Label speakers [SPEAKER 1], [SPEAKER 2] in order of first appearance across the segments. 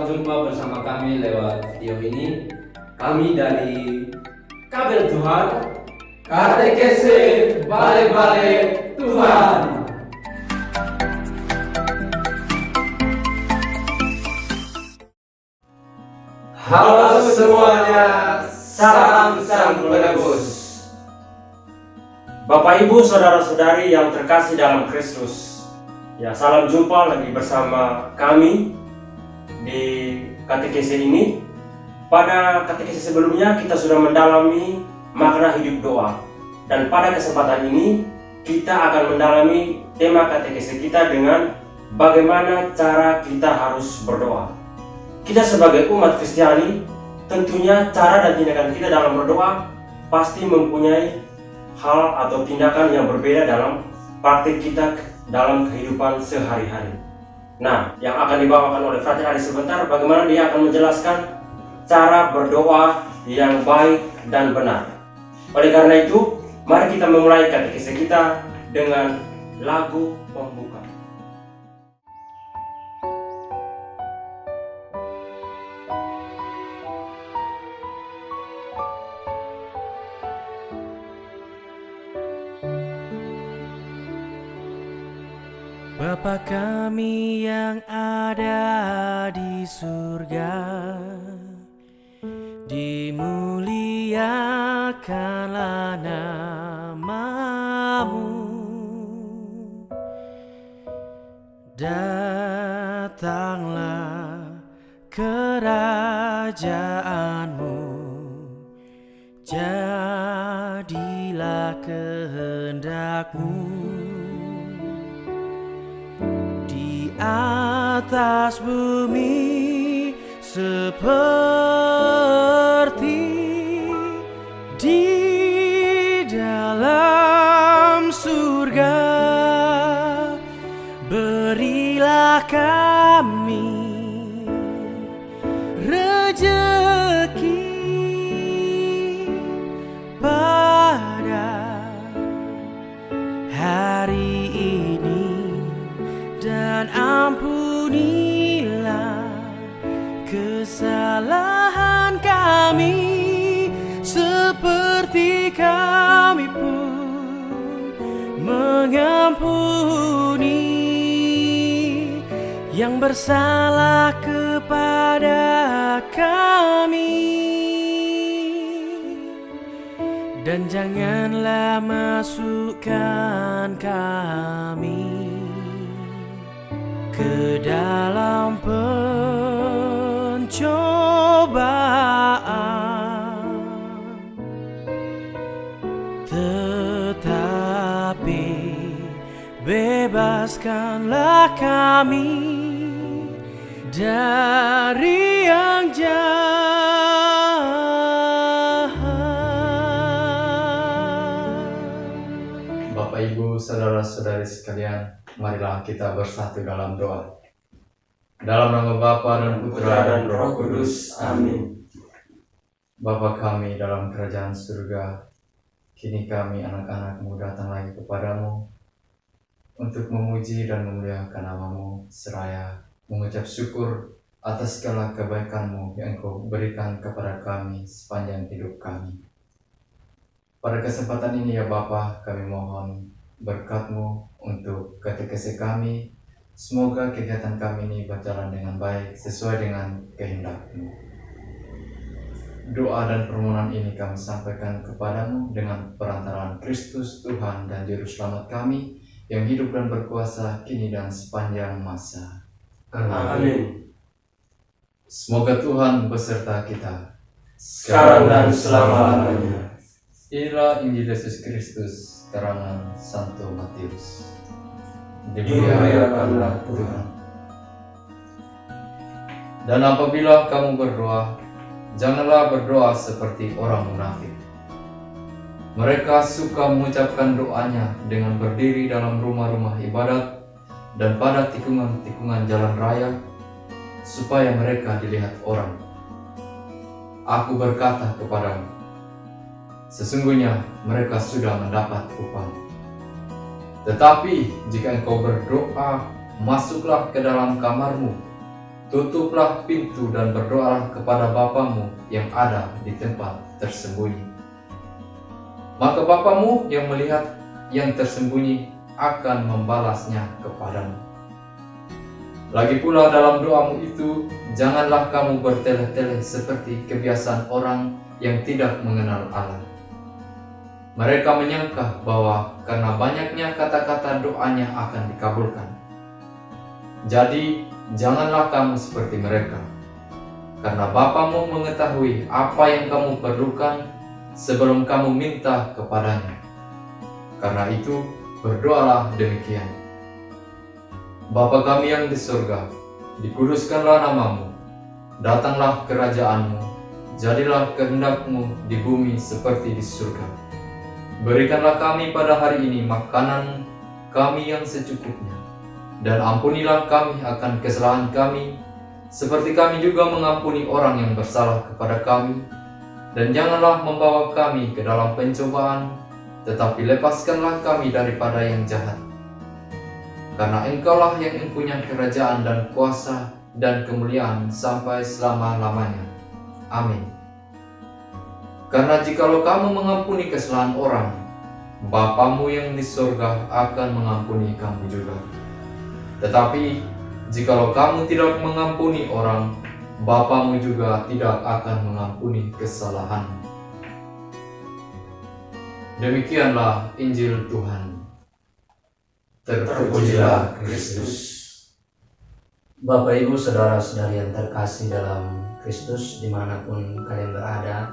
[SPEAKER 1] Selamat jumpa bersama kami lewat video ini. Kami dari Kabel Tuhan, Katekese Balik-Balik Tuhan.
[SPEAKER 2] Halo semuanya, salam sang penebus. Bapak Ibu, saudara-saudari yang terkasih dalam Kristus, ya salam jumpa lagi bersama kami di katekese ini. Pada katekese sebelumnya kita sudah mendalami makna hidup doa, dan pada kesempatan ini kita akan mendalami tema katekese kita dengan bagaimana cara kita harus berdoa. Kita sebagai umat Kristiani, tentunya cara dan tindakan kita dalam berdoa pasti mempunyai hal atau tindakan yang berbeda dalam praktik kita dalam kehidupan sehari-hari. Nah, yang akan dibawakan oleh Frater Adi sebentar, bagaimana dia akan menjelaskan cara berdoa yang baik dan benar. Oleh karena itu, mari kita memulai katekese kita dengan lagu pembuka.
[SPEAKER 3] Bapa kami yang ada di surga, dimuliakanlah namamu, datanglah kerajaanmu, jadilah kehendakmu atas bumi seperti di dalam surga. Berilah kami rejeki pada hari ini, dan ampunilah kesalahan kami seperti kami pun mengampuni yang bersalah kepada kami. Dan janganlah masukkan kami ke dalam pencobaan, tetapi bebaskanlah kami dari yang jahat.
[SPEAKER 4] Bapak Ibu, saudara-saudari sekalian, marilah kita bersatu dalam doa. Dalam nama Bapa dan Putra dan Roh Kudus. Amin. Bapa kami dalam kerajaan surga, kini kami anak-anak-Mu datang lagi kepadamu untuk memuji dan memuliakan nama-Mu, seraya mengucap syukur atas segala kebaikan-Mu yang Engkau berikan kepada kami sepanjang hidup kami. Pada kesempatan ini ya Bapa, kami mohon berkat-Mu untuk katekese kami. Semoga kegiatan kami ini berjalan dengan baik sesuai dengan kehendak-Mu. Doa dan permohonan ini kami sampaikan kepadamu dengan perantaraan Kristus Tuhan dan Juru Selamat kami yang hidup dan berkuasa kini dan sepanjang masa.
[SPEAKER 2] Amin.
[SPEAKER 4] Semoga Tuhan beserta kita
[SPEAKER 2] Sekarang dan selama-lamanya.
[SPEAKER 4] Inilah Injil Yesus Kristus karangan Santo Matius.
[SPEAKER 2] Dimuliakanlah Tuhan.
[SPEAKER 4] Dan apabila kamu berdoa, janganlah berdoa seperti orang munafik. Mereka suka mengucapkan doanya dengan berdiri dalam rumah-rumah ibadat dan pada tikungan-tikungan jalan raya, supaya mereka dilihat orang. Aku berkata kepadamu, sesungguhnya mereka sudah mendapat upah. Tetapi jika engkau berdoa, masuklah ke dalam kamarmu, tutuplah pintu dan berdoalah kepada Bapamu yang ada di tempat tersembunyi. Maka Bapamu yang melihat yang tersembunyi akan membalasnya kepadamu. Lagi pula dalam doamu itu, janganlah kamu bertele-tele seperti kebiasaan orang yang tidak mengenal Allah. Mereka menyangka bahwa karena banyaknya kata-kata doanya akan dikabulkan. Jadi, janganlah kamu seperti mereka, karena Bapamu mengetahui apa yang kamu perlukan sebelum kamu minta kepadanya. Karena itu, berdoalah demikian. Bapa kami yang di surga, dikuduskanlah namamu, datanglah kerajaanmu, jadilah kehendakmu di bumi seperti di surga. Berikanlah kami pada hari ini makanan kami yang secukupnya, dan ampunilah kami akan kesalahan kami, seperti kami juga mengampuni orang yang bersalah kepada kami. Dan janganlah membawa kami ke dalam pencobaan, tetapi lepaskanlah kami daripada yang jahat. Karena Engkaulah yang mempunyai kerajaan dan kuasa dan kemuliaan sampai selama-lamanya. Amin. Karena jikalau kamu mengampuni kesalahan orang, Bapamu yang di surga akan mengampuni kamu juga. Tetapi jikalau kamu tidak mengampuni orang, Bapamu juga tidak akan mengampuni kesalahanmu. Demikianlah Injil Tuhan.
[SPEAKER 1] Terpujilah Kristus.
[SPEAKER 5] Bapak Ibu Saudara-saudari yang terkasih dalam Kristus dimanapun kalian berada,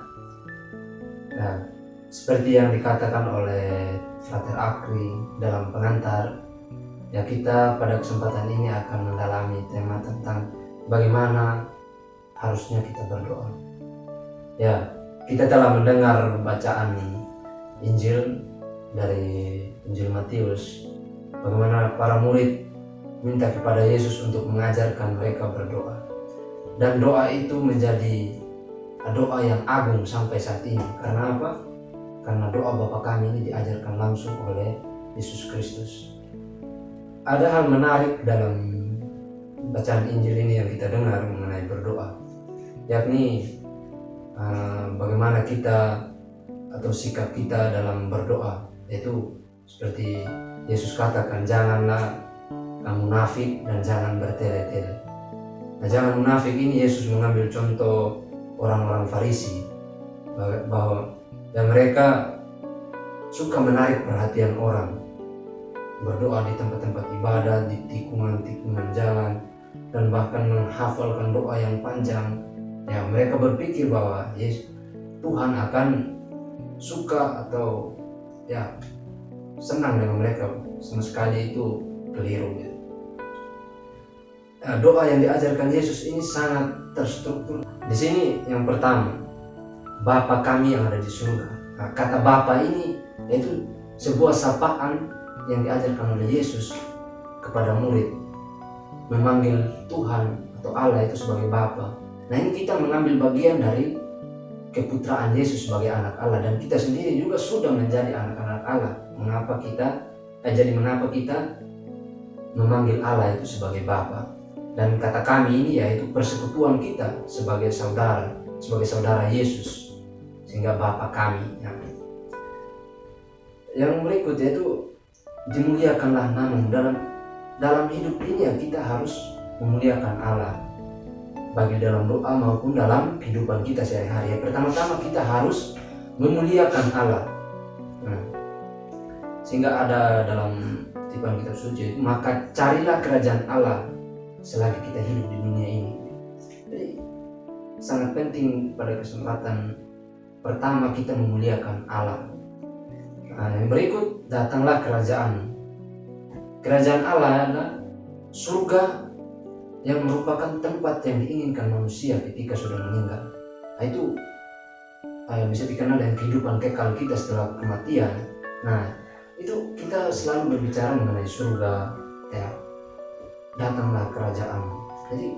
[SPEAKER 5] nah, seperti yang dikatakan oleh Frater Akri dalam pengantar, ya kita pada kesempatan ini akan mendalami tema tentang bagaimana harusnya kita berdoa. Ya, kita telah mendengar bacaan Injil dari Injil Matius, bagaimana para murid minta kepada Yesus untuk mengajarkan mereka berdoa. Dan doa itu menjadi doa yang agung sampai saat ini. Karena apa? Karena doa Bapa kami ini diajarkan langsung oleh Yesus Kristus. Ada hal menarik dalam bacaan Injil ini yang kita dengar mengenai berdoa, yakni bagaimana kita atau sikap kita dalam berdoa. Yaitu seperti Yesus katakan, janganlah kamu munafik dan jangan bertele-tele. Nah, jangan munafik ini Yesus mengambil contoh orang-orang Farisi, bahwa mereka suka menarik perhatian orang, berdoa di tempat-tempat ibadat, di tikungan-tikungan jalan, dan bahkan menghafalkan doa yang panjang. Ya, mereka berpikir bahwa Tuhan akan suka atau ya senang dengan mereka. Sama sekali itu keliru gitu. Nah, doa yang diajarkan Yesus ini sangat terstruktur. Di sini yang pertama, Bapa kami yang ada di surga. Nah, kata Bapa ini itu sebuah sapaan yang diajarkan oleh Yesus kepada murid, memanggil Tuhan atau Allah itu sebagai Bapa. Nah, ini kita mengambil bagian dari keputraan Yesus sebagai anak Allah, dan kita sendiri juga sudah menjadi anak-anak Allah. Mengapa kita memanggil Allah itu sebagai Bapa? Dan kata kami ini yaitu persekutuan kita sebagai saudara Yesus, sehingga Bapa kami. Yang berikut yaitu dimuliakanlah namamu. Dalam hidup ini ya kita harus memuliakan Allah, baik dalam doa maupun dalam kehidupan kita sehari-hari. Pertama-tama kita harus memuliakan Allah. Sehingga ada dalam kutipan kitab suci itu, maka carilah kerajaan Allah selagi kita hidup di dunia ini. Jadi sangat penting pada kesempatan pertama kita memuliakan Allah. Nah, yang berikut, datanglah kerajaan. Kerajaan Allah adalah surga yang merupakan tempat yang diinginkan manusia ketika sudah meninggal. Nah, itu bisa dikenal dengan kehidupan kekal kita setelah kematian. Nah, itu kita selalu berbicara mengenai surga, ya, datanglah kerajaan. Jadi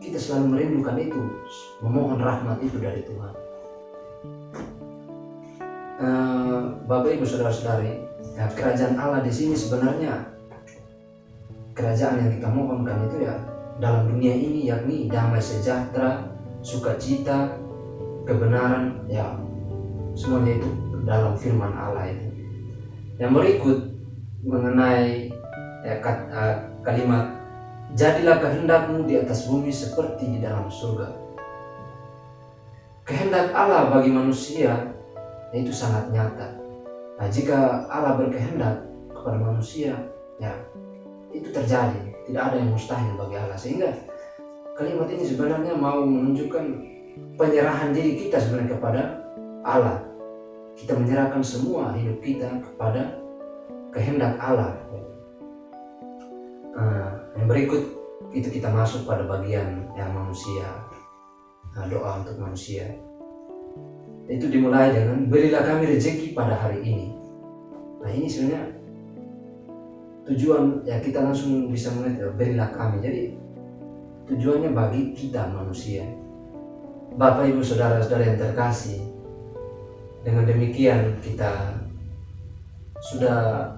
[SPEAKER 5] kita selalu merindukan itu, memohon rahmat itu dari Tuhan. Bapak Ibu Saudara-saudari, ya, kerajaan Allah di sini sebenarnya kerajaan yang kita mohonkan itu ya dalam dunia ini, yakni damai sejahtera, sukacita, kebenaran, ya semuanya itu dalam firman Allah itu. Yang berikut mengenai kalimat jadilah kehendakmu di atas bumi seperti di dalam surga. Kehendak Allah bagi manusia itu sangat nyata. Nah, jika Allah berkehendak kepada manusia, ya itu terjadi. Tidak ada yang mustahil bagi Allah. Sehingga kalimat ini sebenarnya mau menunjukkan penyerahan diri kita sebenarnya kepada Allah. Kita menyerahkan semua hidup kita kepada kehendak Allah. Yang berikut itu kita masuk pada bagian yang manusia, doa untuk manusia. Itu dimulai dengan berilah kami rezeki pada hari ini. Nah, ini sebenarnya tujuan, ya kita langsung bisa melihat berilah kami. Jadi tujuannya bagi kita manusia. Bapak Ibu Saudara-saudara yang terkasih, dengan demikian kita sudah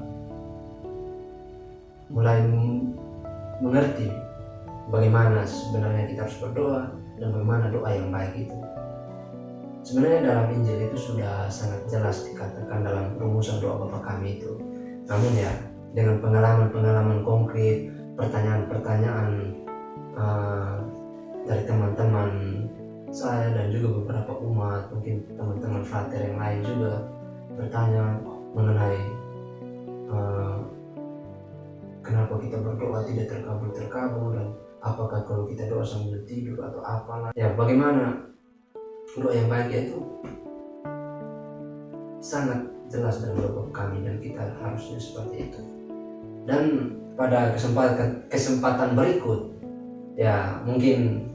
[SPEAKER 5] mulai mengerti bagaimana sebenarnya kita harus berdoa dan bagaimana doa yang baik itu. Sebenarnya dalam Injil itu sudah sangat jelas dikatakan dalam rumusan doa Bapa kami itu. Namun ya dengan pengalaman-pengalaman konkret, pertanyaan-pertanyaan dari teman-teman saya dan juga beberapa umat, mungkin teman-teman frater yang lain juga bertanya mengenai kenapa kita berdoa tidak terkabul dan apakah kalau kita doa sambil tidur atau apalah. Ya bagaimana doa yang baik itu sangat jelas dalam doa kami dan kita harusnya seperti itu. Dan pada kesempatan berikut, ya mungkin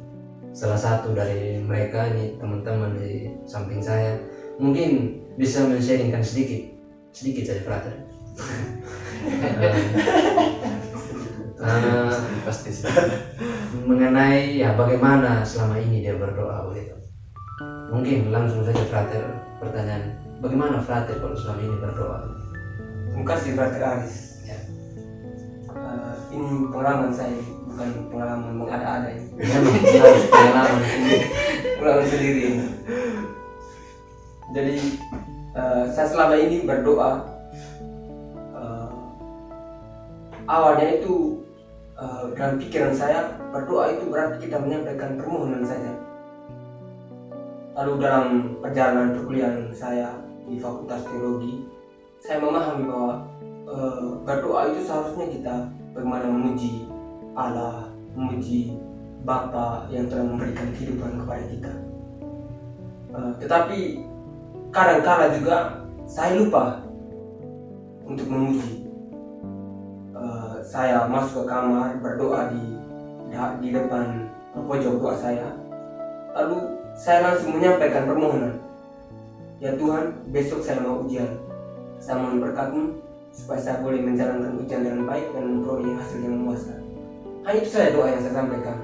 [SPEAKER 5] salah satu dari mereka ini teman-teman di samping saya mungkin bisa men-sharingkan sedikit saja frater.
[SPEAKER 4] Pasti sih.
[SPEAKER 5] Mengenai ya bagaimana selama ini dia berdoa begitu. Mungkin langsung saja frater pertanyaan, bagaimana frater kalau selama ini berdoa?
[SPEAKER 6] Terima kasih frater Aris.
[SPEAKER 5] Ya.
[SPEAKER 6] Ini pengalaman saya, bukan pengalaman mengada-ada ini.
[SPEAKER 5] Memang harus pengalaman ini.
[SPEAKER 6] Pengalaman sendiri. Jadi saya selama ini berdoa. Awalnya itu dalam pikiran saya berdoa itu berarti kita menyampaikan permohonan saja. Lalu dalam perjalanan perkuliahan saya di Fakultas Teologi, saya memahami bahwa berdoa itu seharusnya kita bagaimana memuji Allah, memuji Bapa yang telah memberikan kehidupan kepada kita. Tetapi kadang-kala juga saya lupa untuk memuji. Saya masuk ke kamar berdoa di depan pojok doa saya, lalu saya langsung menyampaikan permohonan. Ya Tuhan, besok saya mau ujian, saya mohon berkat-Mu supaya saya boleh menjalankan ujian dengan baik dan memperoleh hasil yang memuaskan. Hanya itu saja doa yang saya sampaikan.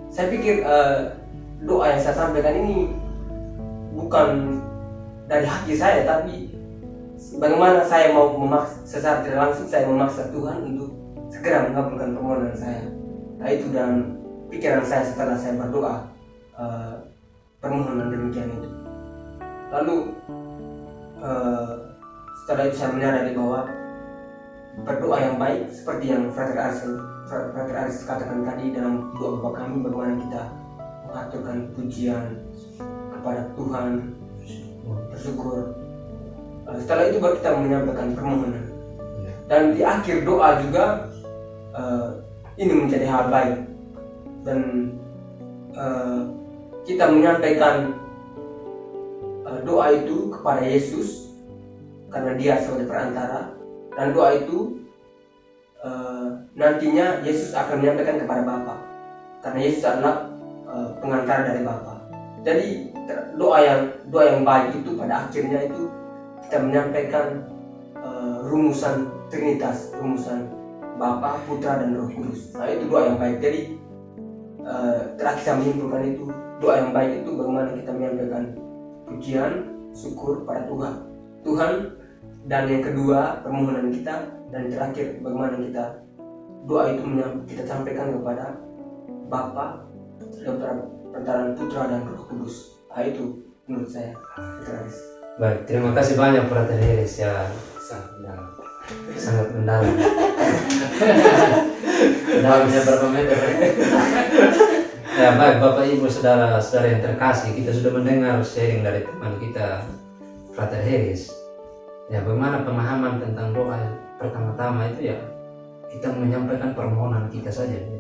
[SPEAKER 6] Saya pikir doa yang saya sampaikan ini bukan dari hati saya, tapi bagaimana saya mau memaksa, secara tidak langsung saya memaksa Tuhan untuk segera mengabulkan permohonan saya. Nah itu dalam pikiran saya setelah saya berdoa permohonan demikian itu. Lalu setelah itu saya menyadari bahwa berdoa yang baik seperti yang Frater Aris katakan tadi dalam doa Bapa kami, bagaimana kita mengaturkan pujian kepada Tuhan, bersyukur. Setelah itu baru kita menyampaikan permohonan. Dan di akhir doa juga ini menjadi hal baik. Dan kita menyampaikan doa itu kepada Yesus karena Dia sebagai perantara. Dan doa itu nantinya Yesus akan menyampaikan kepada Bapa karena Yesus adalah pengantara dari Bapa. Jadi doa yang baik itu pada akhirnya itu kita menyampaikan rumusan Trinitas, rumusan Bapa, Putra, dan Roh Kudus. Nah itu doa yang baik. Jadi terakhir saya menyimpulkan itu doa yang baik itu bagaimana kita menyampaikan pujian, syukur pada Tuhan, dan yang kedua permohonan kita, dan terakhir bagaimana kita doa itu kita sampaikan kepada Bapa lewat perantaraan Putra dan Roh Kudus. Itu menurut saya.
[SPEAKER 5] Baik, terima kasih banyak Frater Heris ya, sangat mendalam. Dalamnya berapa meter? Ya baik, Bapak Ibu saudara-saudara yang terkasih, kita sudah mendengar sharing dari teman kita Frater Heris. Ya, bagaimana pemahaman tentang doa? Pertama-tama itu ya kita menyampaikan permohonan kita saja. Ya.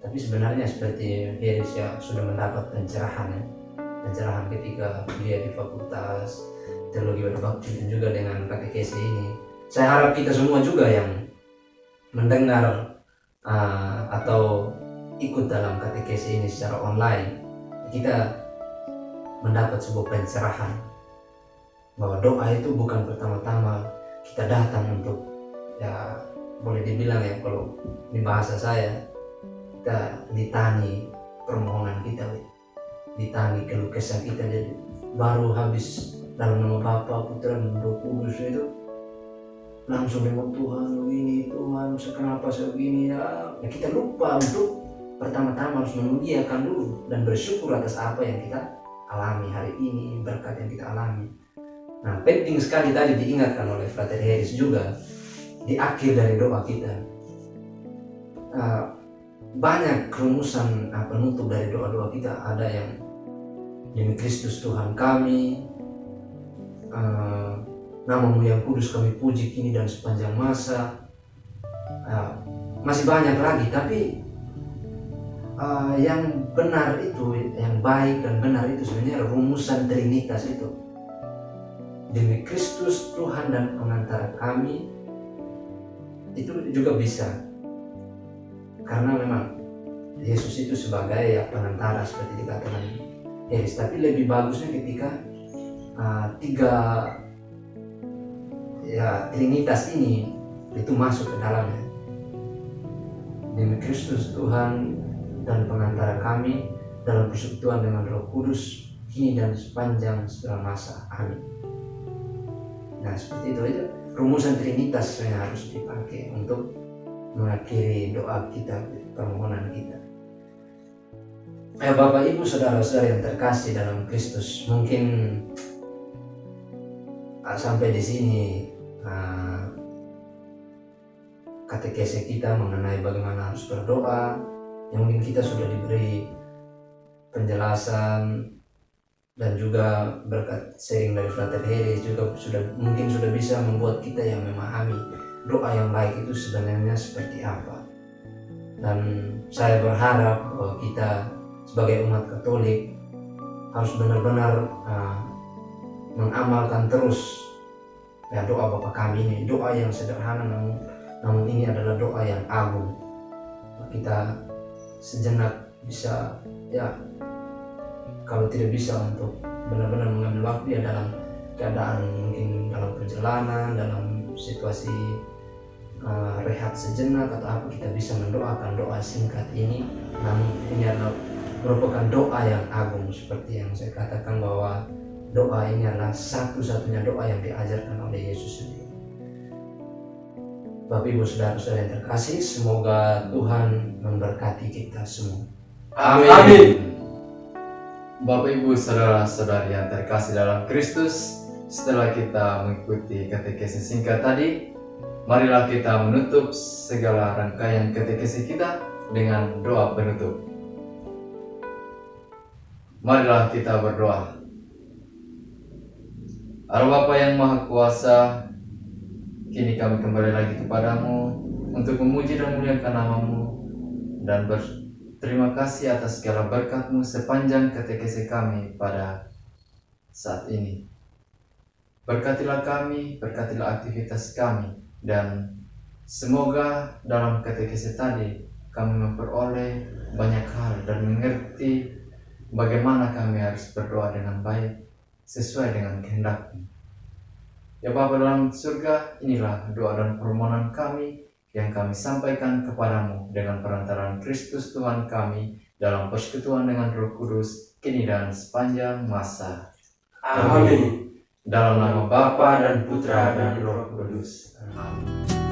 [SPEAKER 5] Tapi sebenarnya seperti Heris ya sudah mendapat pencerahan ya. Pencerahan ketika dia di fakultas teologi berbakti dan juga dengan katekesi ini. Saya harap kita semua juga yang mendengar atau ikut dalam katekesi ini secara online, kita mendapat sebuah pencerahan bahwa doa itu bukan pertama-tama kita datang untuk, ya boleh dibilang ya kalau di bahasa saya, kita ditani permohonan kita, ditani keluh kesah kita, jadi baru habis dalam nama Bapa, Putra dan Roh Kudus itu langsung dengan Tuhan begini, Tuhan kenapa saya begini ya. Kita lupa untuk pertama-tama harus memuliakan dulu dan bersyukur atas apa yang kita alami hari ini, berkat yang kita alami. Nah, penting sekali tadi diingatkan oleh Frater Heris juga di akhir dari doa kita. Banyak rumusan penutup dari doa-doa kita, ada yang demi Kristus Tuhan kami, namamu yang kudus kami puji kini dan sepanjang masa. Masih banyak lagi, tapi yang benar itu, yang baik dan benar itu sebenarnya rumusan Trinitas itu. Demi Kristus Tuhan dan pengantara kami, itu juga bisa. Karena memang Yesus itu sebagai pengantara seperti dikatakan Heris. Tapi lebih bagusnya ketika tiga Trinitas ini itu masuk ke dalamnya. Demi Kristus Tuhan dan pengantara kami dalam persekutuan dengan Roh Kudus kini dan sepanjang segala masa. Amin. Nah, seperti itu aja rumusan Trinitas yang harus dipakai untuk mengakhiri doa kita, permohonan kita. Bapak Ibu saudara-saudara yang terkasih dalam Kristus, mungkin sampai di sini katekesi kita mengenai bagaimana harus berdoa, yang mungkin kita sudah diberi penjelasan dan juga berkat sharing dari Frater Heris juga mungkin sudah bisa membuat kita yang memahami doa yang baik itu sebenarnya seperti apa. Dan saya berharap bahwa kita sebagai umat Katolik harus benar-benar mengamalkan terus doa Bapa kami ini, doa yang sederhana namun ini adalah doa yang agung. Kita sejenak bisa kalau tidak bisa untuk benar-benar mengambil waktu dalam keadaan mungkin dalam perjalanan, dalam situasi rehat sejenak atau apa, kita bisa mendoakan doa singkat ini. Namun ini adalah merupakan doa yang agung, seperti yang saya katakan bahwa doa ini adalah satu-satunya doa yang diajarkan oleh Yesus sendiri. Bapak Ibu saudara-saudara yang terkasih, semoga Tuhan memberkati kita semua.
[SPEAKER 4] Amin. Bapak Ibu saudara-saudari yang terkasih dalam Kristus, setelah kita mengikuti katekesi singkat tadi, marilah kita menutup segala rangkaian katekesi kita dengan doa penutup. Marilah kita berdoa. Allah Bapa yang Maha Kuasa, kini kami kembali lagi kepadamu untuk memuji dan memuliakan namamu dan terima kasih atas segala berkat-Mu sepanjang katekesi kami pada saat ini. Berkatilah kami, berkatilah aktivitas kami, dan semoga dalam katekesi tadi kami memperoleh banyak hal dan mengerti bagaimana kami harus berdoa dengan baik sesuai dengan kehendak-Mu. Ya Bapa dalam surga, inilah doa dan permohonan kami yang kami sampaikan kepadamu dengan perantaraan Kristus Tuhan kami dalam persekutuan dengan Roh Kudus kini dan sepanjang masa.
[SPEAKER 2] Amin.
[SPEAKER 4] Dalam nama Bapa dan Putra dan Roh Kudus. Amin.